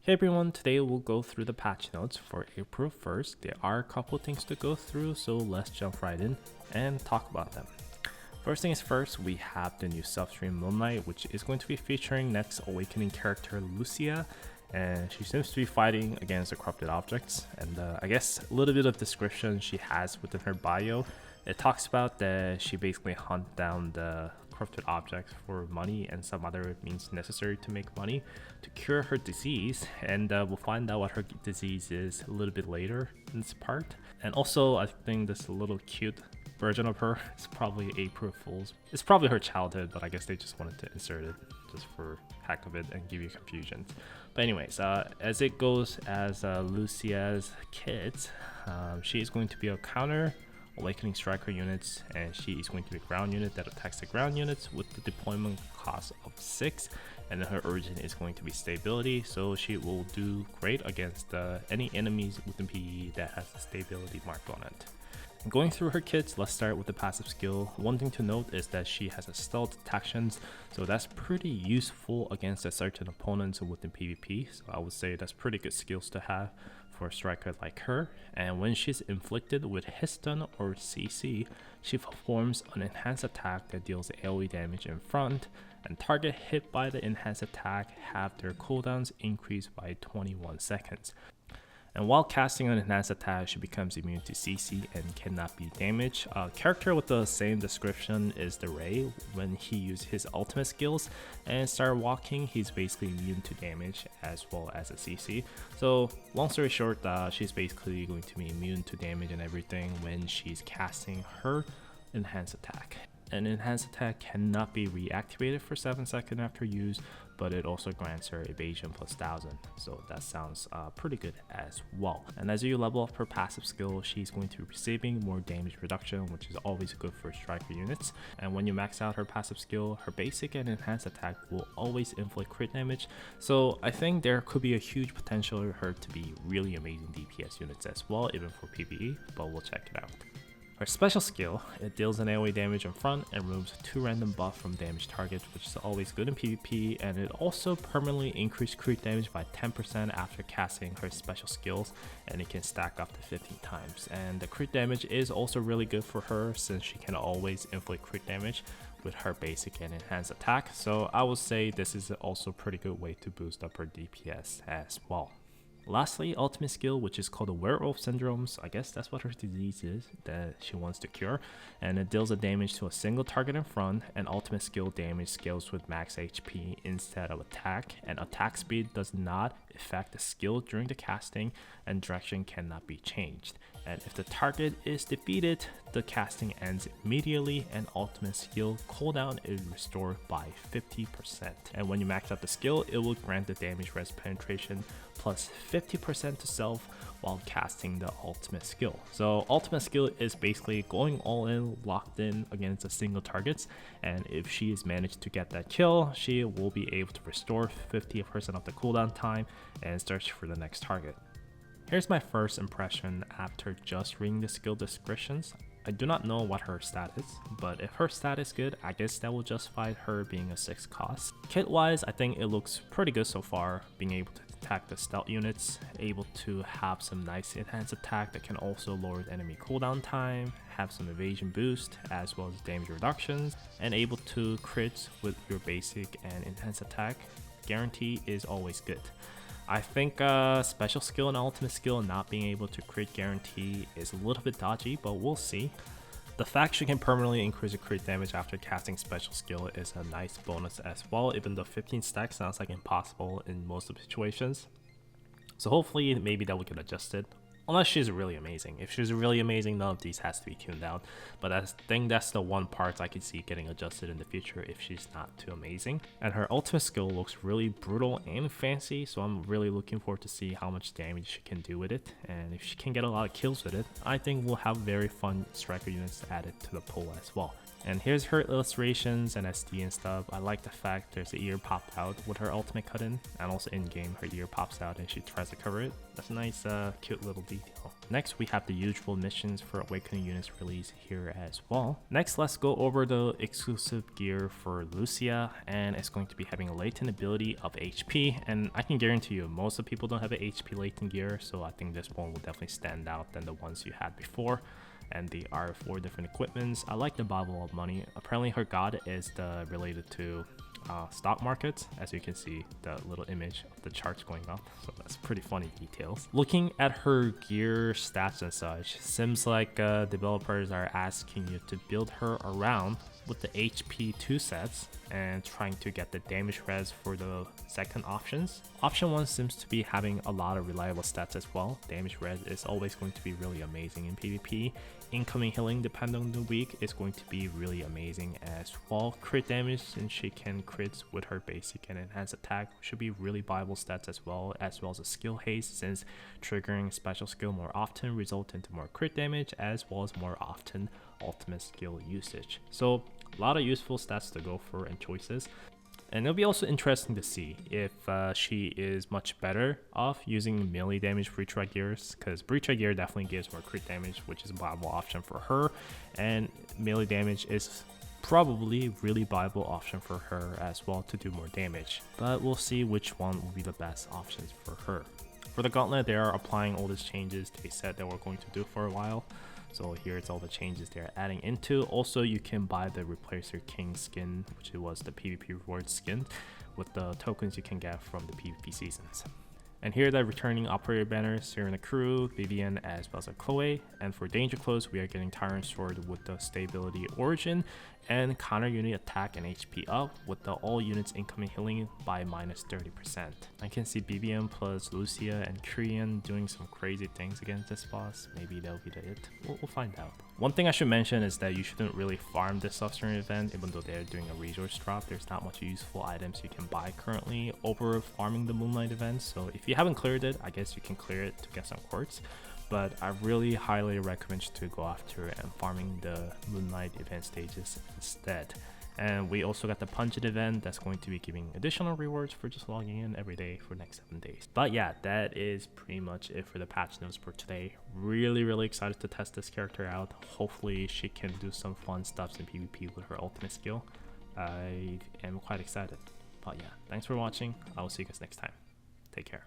Hey everyone, today we'll go through the patch notes for April 1st. There are a couple things to go through, so let's jump right in and talk about them. First things first, we have the new substream Moonlight, which is going to be featuring next awakening character Lucia, and she seems to be fighting against the corrupted objects. And I guess a little bit of description she has within her bio. It talks about that she basically hunt down the corrupted objects for money and some other means necessary to make money to cure her disease, and we'll find out what her disease is a little bit later in this part. And also I think this little cute version of her is probably April Fool's. It's probably her childhood, but I guess they just wanted to insert it just for heck of it and give you confusion. But anyways, as it goes as Lucia's kids, she is going to be a counter awakening striker units, and she is going to be a ground unit that attacks the ground units with the deployment cost of 6, and then her origin is going to be stability, so she will do great against any enemies within PvE that has the stability mark on it. Going through her kits, let's start with the passive skill. One thing to note is that she has a stealth detections, so that's pretty useful against a certain opponents within PvP, so I would say that's pretty good skills to have for a striker like her. And when she's inflicted with hit stun or CC, she performs an enhanced attack that deals AoE damage in front, and target hit by the enhanced attack have their cooldowns increased by 21 seconds. And while casting an enhanced attack, she becomes immune to CC and cannot be damaged. A character with the same description is the Ray. When he uses his ultimate skills and start walking, he's basically immune to damage as well as a CC. So long story short, she's basically going to be immune to damage and everything when she's casting her enhanced attack. An enhanced attack cannot be reactivated for 7 seconds after use, but it also grants her evasion plus 1000, so that sounds pretty good as well. And as you level up her passive skill, she's going to be receiving more damage reduction, which is always good for striker units. And when you max out her passive skill, her basic and enhanced attack will always inflict crit damage, so I think there could be a huge potential for her to be really amazing DPS units as well, even for PvE, but we'll check it out. Her special skill, it deals an AoE damage in front and removes 2 random buff from damaged targets, which is always good in PvP, and it also permanently increases crit damage by 10% after casting her special skills, and it can stack up to 15 times. And the crit damage is also really good for her since she can always inflict crit damage with her basic and enhanced attack, so I would say this is also a pretty good way to boost up her DPS as well. Lastly, ultimate skill, which is called the werewolf syndromes. I guess that's what her disease is that she wants to cure, and it deals a damage to a single target in front, and ultimate skill damage scales with max HP instead of attack, and attack speed does not affect the skill during the casting, and direction cannot be changed. And if the target is defeated, the casting ends immediately, and ultimate skill cooldown is restored by 50%. And when you max out the skill, it will grant the damage res penetration plus 50% to self while casting the ultimate skill. So ultimate skill is basically going all in, locked in against a single targets, and if she is managed to get that kill, she will be able to restore 50% of the cooldown time and search for the next target. Here's my first impression after just reading the skill descriptions. I do not know what her stat is, but if her stat is good, I guess that will justify her being a 6 cost. Kit wise, I think it looks pretty good so far, being able to attack the stealth units, able to have some nice enhanced attack that can also lower the enemy cooldown time, have some evasion boost as well as damage reductions, and able to crit with your basic and enhanced attack. Guarantee is always good. I think special skill and ultimate skill not being able to crit guarantee is a little bit dodgy, but we'll see. The fact she can permanently increase the crit damage after casting special skill is a nice bonus as well, even though 15 stacks sounds like impossible in most of the situations. So hopefully maybe that will get adjusted. Unless she's really amazing. If she's really amazing, none of these has to be tuned out. But I think that's the one part I can see getting adjusted in the future if she's not too amazing. And her ultimate skill looks really brutal and fancy, so I'm really looking forward to see how much damage she can do with it. And if she can get a lot of kills with it, I think we'll have very fun striker units added to the pool as well. And here's her illustrations and SD and stuff. I like the fact there's the ear popped out with her ultimate cut in, and also in game her ear pops out and she tries to cover it. That's a nice cute little detail. Next we have the usual missions for Awakening units release here as well. Next let's go over the exclusive gear for Lucia, and it's going to be having a latent ability of HP, and I can guarantee you most of the people don't have an HP latent gear, so I think this one will definitely stand out than the ones you had before. And they are 4 different equipments. I like the Bible of Money. Apparently her god is related to stock markets. As you can see, the little image of the charts going up, so that's pretty funny details. Looking at her gear stats and such, seems like developers are asking you to build her around with the HP 2 sets and trying to get the damage res for the second options. Option 1 seems to be having a lot of reliable stats as well. Damage res is always going to be really amazing in PvP. Incoming healing, depending on the week, is going to be really amazing as well. Crit damage, since she can crits with her basic and enhanced attack, should be really viable stats as well as a skill haste, since triggering special skill more often result into more crit damage as well as more often ultimate skill usage. So a lot of useful stats to go for and choices. And it'll be also interesting to see if she is much better off using melee damage breach red gears, because breach red gear definitely gives more crit damage, which is a viable option for her, and melee damage is probably really viable option for her as well to do more damage. But we'll see which one will be the best options for her. For the Gauntlet, they are applying all these changes they said they were going to do for a while. So here's all the changes they're adding into. Also, you can buy the Replacer King skin, which was the PvP reward skin, with the tokens you can get from the PvP seasons. And here are the returning operator banners, Serena Crew, Vivian, as well as a Chloe. And for Danger Close, we are getting Tyrant Sword with the Stability Origin, and counter unit attack and HP up with the all units incoming healing by minus 30%. I can see BBM plus Lucia and Korean doing some crazy things against this boss. Maybe that'll be it. We'll find out. One thing I should mention is that you shouldn't really farm this Substring event, even though they're doing a resource drop. There's not much useful items you can buy currently over farming the Moonlight event. So if you haven't cleared it, I guess you can clear it to get some quartz. But I really highly recommend you to go after and farming the Moonlight event stages instead. And we also got the Pungent event that's going to be giving additional rewards for just logging in every day for the next 7 days. But yeah, that is pretty much it for the patch notes for today. Really excited to test this character out. Hopefully she can do some fun stuff in PvP with her ultimate skill. I am quite excited. But yeah, thanks for watching. I will see you guys next time. Take care.